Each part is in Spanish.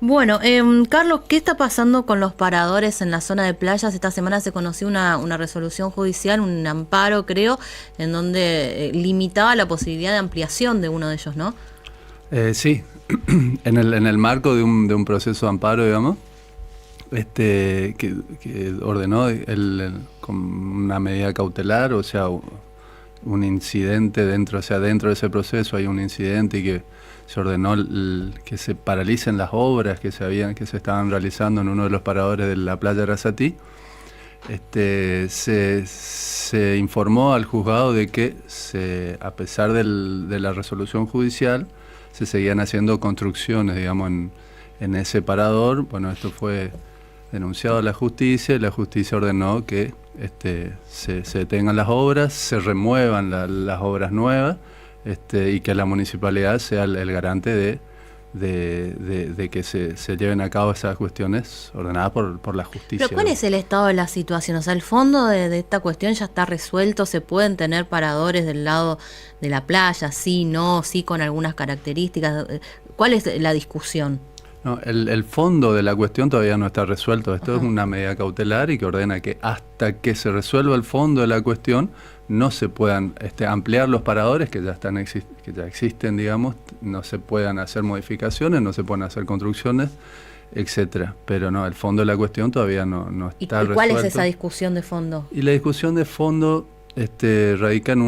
Bueno, Carlos, ¿qué está pasando con los paradores en la zona de playas? Esta semana se conoció una resolución judicial, un amparo, creo, en donde limitaba la posibilidad de ampliación de uno de ellos, ¿no? Sí, en el marco de un proceso de amparo, digamos, que ordenó con una medida cautelar, o sea, un incidente dentro, o sea, dentro de ese proceso hay un incidente y que se ordenó que se paralicen las obras que se estaban realizando en uno de los paradores de la playa de Arasatí. Se informó al juzgado de que a pesar de la resolución judicial, se seguían haciendo construcciones, digamos, en ese parador. Bueno, esto fue denunciado a la justicia y la justicia ordenó que se detengan las obras, se remuevan las obras nuevas, y que la municipalidad sea el garante de que se lleven a cabo esas cuestiones ordenadas por la justicia. Pero ¿cuál es el estado de la situación? O sea, el fondo de esta cuestión ya está resuelto, se pueden tener paradores del lado de la playa, sí, no, sí, con algunas características. ¿Cuál es la discusión? No, el fondo de la cuestión todavía no está resuelto. Esto Ajá. es una medida cautelar y que ordena que hasta que se resuelva el fondo de la cuestión no se puedan ampliar los paradores que ya existen, digamos, no se puedan hacer modificaciones, no se pueden hacer construcciones, etcétera. Pero no, el fondo de la cuestión todavía no está resuelto. ¿Y cuál es esa discusión de fondo? Y la discusión de fondo radica en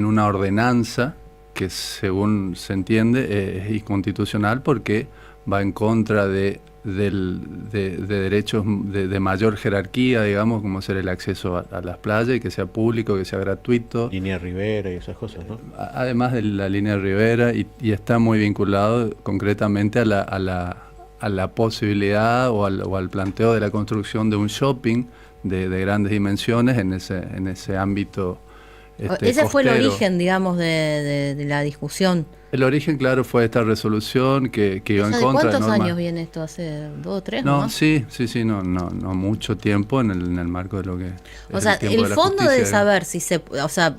una ordenanza que, según se entiende, es inconstitucional porque va en contra de derechos de mayor jerarquía, digamos, como ser el acceso a las playas y que sea público, que sea gratuito. Línea Rivera y esas cosas, ¿no? Además de la línea Rivera, y está muy vinculado concretamente a la posibilidad o al planteo de la construcción de un shopping de grandes dimensiones en ese ámbito Ese fue el costero. origen, digamos, de la discusión. El origen, claro, fue esta resolución que iba en contra de ¿Cuántos normas. años viene esto? ¿Hace 2 o 3? No, ¿No? sí, no mucho tiempo en el marco de lo que O es sea, tiempo el de la fondo justicia, de saber si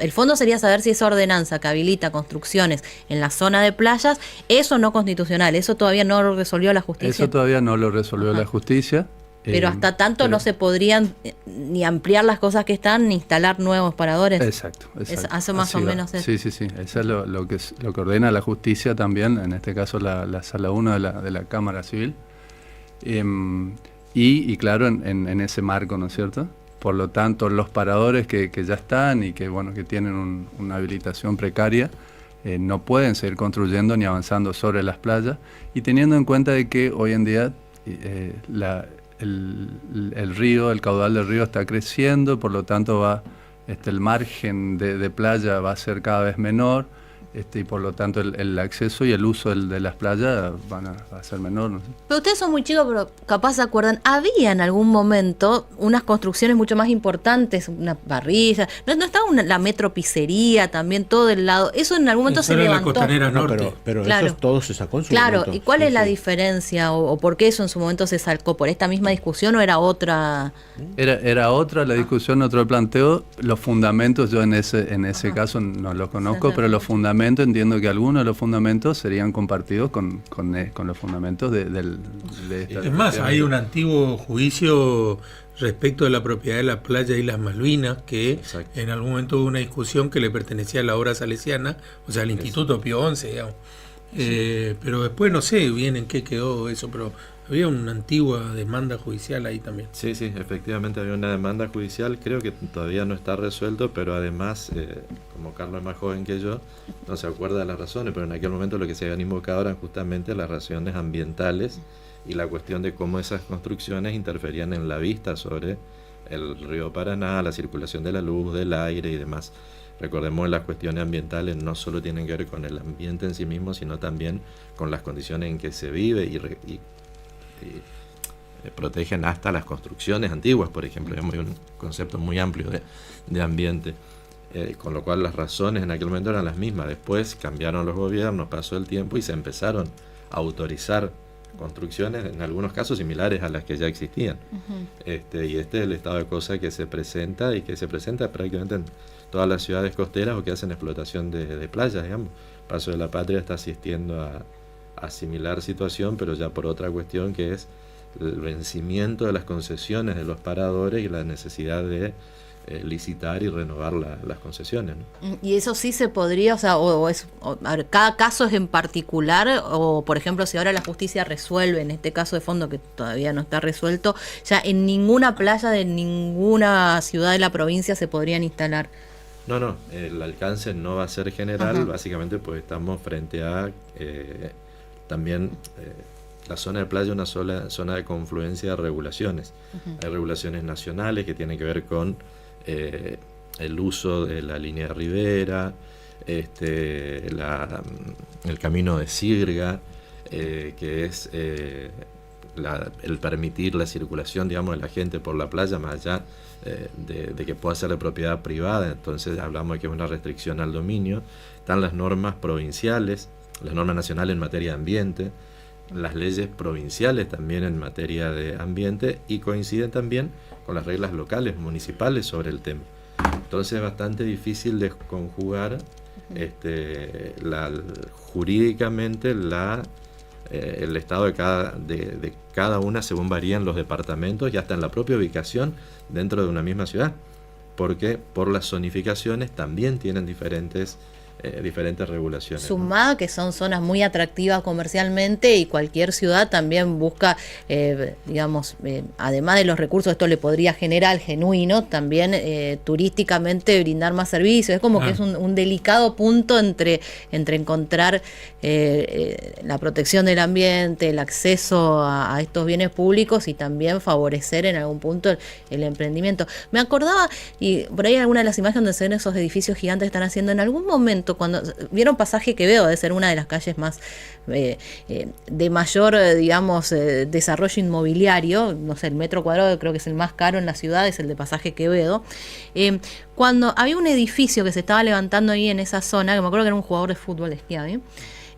el fondo sería saber si esa ordenanza que habilita construcciones en la zona de playas, eso no constitucional, eso todavía no lo resolvió la justicia. Eso todavía no lo resolvió la justicia. Pero hasta tanto no se podrían ni ampliar las cosas que están, ni instalar nuevos paradores. Exacto. Hace más o menos eso. Sí. Eso es lo que ordena la justicia también, en este caso la Sala 1 de la Cámara Civil. Y claro, en ese marco, ¿no es cierto? Por lo tanto, los paradores que ya están y que tienen una habilitación precaria, no pueden seguir construyendo ni avanzando sobre las playas, y teniendo en cuenta de que hoy en día el río, el caudal del río está creciendo, por lo tanto el margen de playa va a ser cada vez menor, y por lo tanto el acceso y el uso de las playas va a ser menor, ¿no? Pero ustedes son muy chicos, pero capaz se acuerdan, había en algún momento unas construcciones mucho más importantes, una parrilla, no estaba la metro pizzería también, todo el lado, eso en algún momento se levantó. La Costanera Norte. Pero claro. Eso todo se sacó en su Claro, momento. ¿y cuál Sí, es la sí. diferencia o por qué eso en su momento se sacó? ¿Por esta misma discusión o era otra? Era otra la discusión, otro planteo. Los fundamentos, yo en ese caso no los conozco, pero los fundamentos, entiendo que algunos de los fundamentos serían compartidos con los fundamentos de esta. Es más, hay un antiguo juicio respecto de la propiedad de la playa Islas Malvinas, que Exacto. en algún momento hubo una discusión que le pertenecía a la obra salesiana, o sea, al Instituto Pío XI, digamos. Pero después no sé bien en qué quedó eso, pero había una antigua demanda judicial ahí también. Sí, efectivamente había una demanda judicial, creo que todavía no está resuelto, pero además, como Carlos es más joven que yo, no se acuerda de las razones, pero en aquel momento lo que se habían invocado eran justamente las razones ambientales y la cuestión de cómo esas construcciones interferían en la vista sobre el río Paraná, la circulación de la luz, del aire y demás. Recordemos, las cuestiones ambientales no solo tienen que ver con el ambiente en sí mismo, sino también con las condiciones en que se vive y protegen hasta las construcciones antiguas, por ejemplo. Es un concepto muy amplio de ambiente, con lo cual las razones en aquel momento eran las mismas. Después cambiaron los gobiernos, pasó el tiempo y se empezaron a autorizar construcciones, en algunos casos similares a las que ya existían. Y este es el estado de cosas que se presenta, y que se presenta prácticamente en todas las ciudades costeras o que hacen explotación de playas, digamos. Paso de la Patria está asistiendo a a similar situación, pero ya por otra cuestión que es el vencimiento de las concesiones de los paradores y la necesidad de licitar y renovar las concesiones, ¿no? Y eso sí se podría, o sea, a ver, cada caso es en particular, o por ejemplo, si ahora la justicia resuelve, en este caso de fondo que todavía no está resuelto, ya en ninguna playa de ninguna ciudad de la provincia se podrían instalar. No, el alcance no va a ser general, Ajá. básicamente pues estamos frente a también la zona de playa es una sola zona de confluencia de regulaciones. Hay regulaciones nacionales que tienen que ver con el uso de la línea de ribera, el camino de sirga, que es el permitir la circulación, digamos, de la gente por la playa más allá de que pueda ser de propiedad privada. Entonces hablamos de que es una restricción al dominio. Están las normas provinciales, las normas nacionales en materia de ambiente, las leyes provinciales también en materia de ambiente, y coinciden también con las reglas locales, municipales sobre el tema. Entonces es bastante difícil de conjugar jurídicamente el estado de cada una según varían los departamentos y hasta en la propia ubicación dentro de una misma ciudad, porque por las zonificaciones también tienen diferentes regulaciones, Sumado, ¿no? Que son zonas muy atractivas comercialmente, y cualquier ciudad también busca, digamos, además de los recursos, esto le podría generar genuino, también turísticamente brindar más servicios. Es como que es un delicado punto entre encontrar la protección del ambiente, el acceso a estos bienes públicos, y también favorecer en algún punto el emprendimiento. Me acordaba, y por ahí alguna de las imágenes donde se ven esos edificios gigantes que están haciendo, en algún momento, cuando vieron Pasaje Quevedo, de ser una de las calles más de mayor, digamos, desarrollo inmobiliario, no sé, el metro cuadrado creo que es el más caro en la ciudad, es el de Pasaje Quevedo. Cuando había un edificio que se estaba levantando ahí en esa zona, que me acuerdo que era un jugador de fútbol de Schiavi,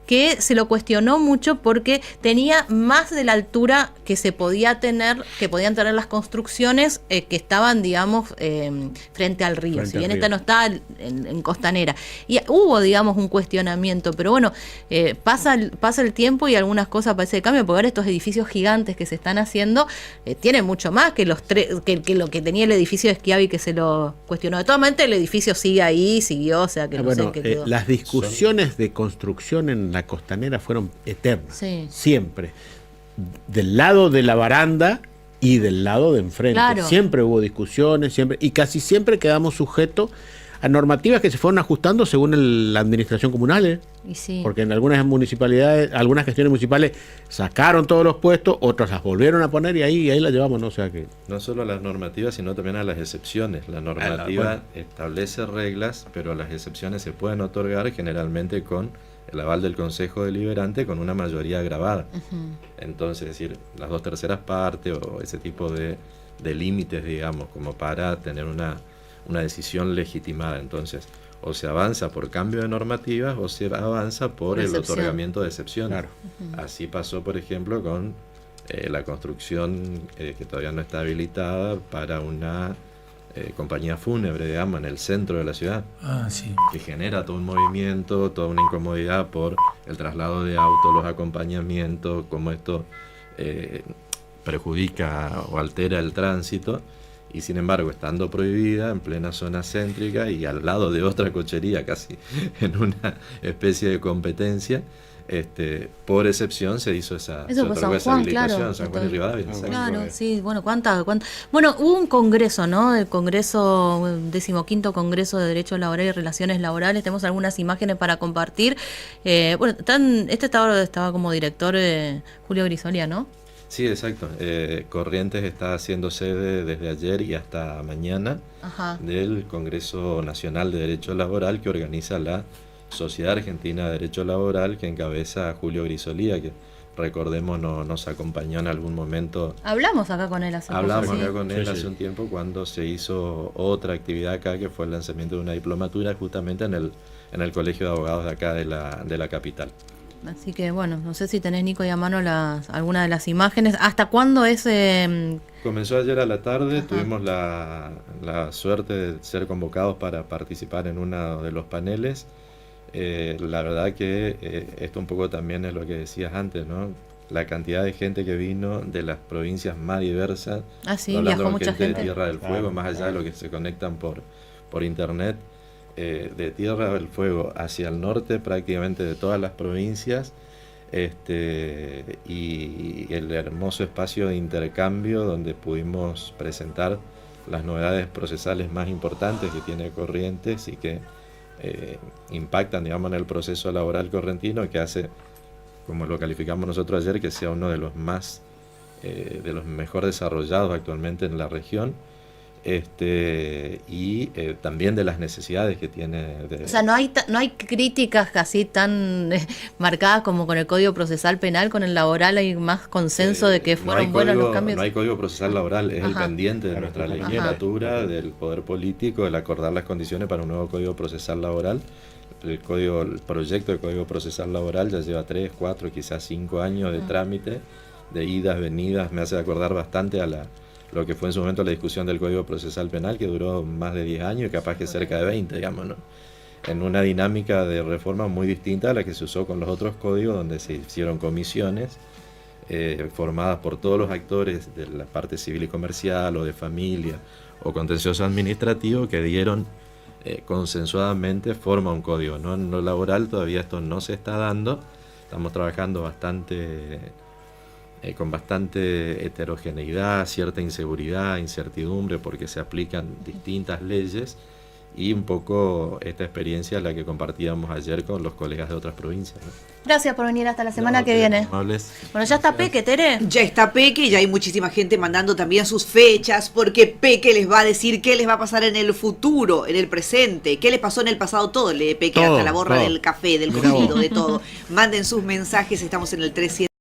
que se lo cuestionó mucho porque tenía más de la altura que se podía tener, que podían tener las construcciones que estaban, digamos, frente al río. Si bien esta no está en costanera. Y hubo, digamos, un cuestionamiento, pero bueno, pasa el tiempo y algunas cosas parece que cambian, porque ahora estos edificios gigantes que se están haciendo tienen mucho más que que lo que tenía el edificio de Schiavi, que se lo cuestionó. De todas maneras, el edificio sigue ahí, siguió, o sea que no sé en qué quedó. Las discusiones de construcción en la costanera fueron eternas, Sí. siempre, del lado de la baranda y del lado de enfrente. Claro. Siempre hubo discusiones, siempre, y casi siempre quedamos sujetos a normativas que se fueron ajustando según la administración comunal, Y sí. porque en algunas municipalidades, algunas gestiones municipales sacaron todos los puestos, otras las volvieron a poner y ahí las llevamos, ¿no? O sea que no solo a las normativas, sino también a las excepciones. La normativa establece reglas, pero las excepciones se pueden otorgar generalmente con el aval del Consejo Deliberante, con una mayoría agravada. Entonces, es decir, las 2/3 partes o ese tipo de límites, digamos, como para tener una decisión legitimada. Entonces, o se avanza por cambio de normativas o se avanza por el otorgamiento de excepciones. Claro. Así pasó, por ejemplo, con la construcción que todavía no está habilitada para una compañía fúnebre, digamos, en el centro de la ciudad, Sí. que genera todo un movimiento, toda una incomodidad por el traslado de autos, los acompañamientos, cómo esto perjudica o altera el tránsito. Y sin embargo, estando prohibida en plena zona céntrica y al lado de otra cochería, casi en una especie de competencia, por excepción se hizo esa San Juan, claro, San Juan y Rivadavia. Claro, sí, bueno, bueno, hubo un congreso, ¿no? El congreso, 15º Congreso de Derecho Laboral y Relaciones Laborales. Tenemos algunas imágenes para compartir. Bueno, estaba como director Julio Grisolia, ¿no? Sí, exacto. Corrientes está haciendo sede desde ayer y hasta mañana del Congreso Nacional de Derecho Laboral que organiza la Sociedad Argentina de Derecho Laboral, que encabeza a Julio Grisolía, que recordemos nos acompañó en algún momento. Hablamos acá con él hace un tiempo cuando se hizo otra actividad acá, que fue el lanzamiento de una diplomatura justamente en el Colegio de Abogados de acá de la capital. Así que bueno, no sé si tenés, Nico, y a mano alguna de las imágenes. ¿Hasta cuándo es? Comenzó ayer a la tarde, tuvimos la suerte de ser convocados para participar en uno de los paneles. La verdad que esto un poco también es lo que decías antes, ¿no? La cantidad de gente que vino de las provincias más diversas. Ah, sí, hablando viajó con mucha gente. de Tierra del Fuego, Claro, más allá de lo que se conectan por internet, de Tierra del Fuego hacia el norte, prácticamente de todas las provincias, y el hermoso espacio de intercambio donde pudimos presentar las novedades procesales más importantes que tiene Corrientes y que impactan, digamos, en el proceso laboral correntino, que hace, como lo calificamos nosotros ayer, que sea uno de los más de los mejor desarrollados actualmente en la región, y también de las necesidades que tiene. O sea, no hay críticas así tan marcadas como con el Código Procesal Penal, con el laboral hay más consenso de que fueron buenos los cambios. No hay código procesal laboral, es el pendiente de nuestra Ajá. legislatura, del poder político, el acordar las condiciones para un nuevo código procesal laboral. El proyecto de código procesal laboral ya lleva 3, 4, quizás 5 años de trámite, de idas, venidas. Me hace acordar bastante a lo que fue en su momento la discusión del Código Procesal Penal, que duró más de 10 años y capaz que cerca de 20, digamos, ¿no? En una dinámica de reforma muy distinta a la que se usó con los otros códigos, donde se hicieron comisiones formadas por todos los actores de la parte civil y comercial, o de familia, o contencioso administrativo, que dieron consensuadamente forma a un código, ¿no? En lo laboral todavía esto no se está dando, estamos trabajando con bastante heterogeneidad, cierta inseguridad, incertidumbre, porque se aplican distintas leyes, y un poco esta experiencia la que compartíamos ayer con los colegas de otras provincias, ¿no? Gracias por venir hasta la semana que viene. Amables. Bueno, ya está Peque, Tere. Ya está Peque, ya hay muchísima gente mandando también sus fechas, porque Peque les va a decir qué les va a pasar en el futuro, en el presente, qué les pasó en el pasado, todo lee Peque, Todo, hasta la borra todo. del café, del Mirá vos. cocido, de todo. Manden sus mensajes, estamos en el 37.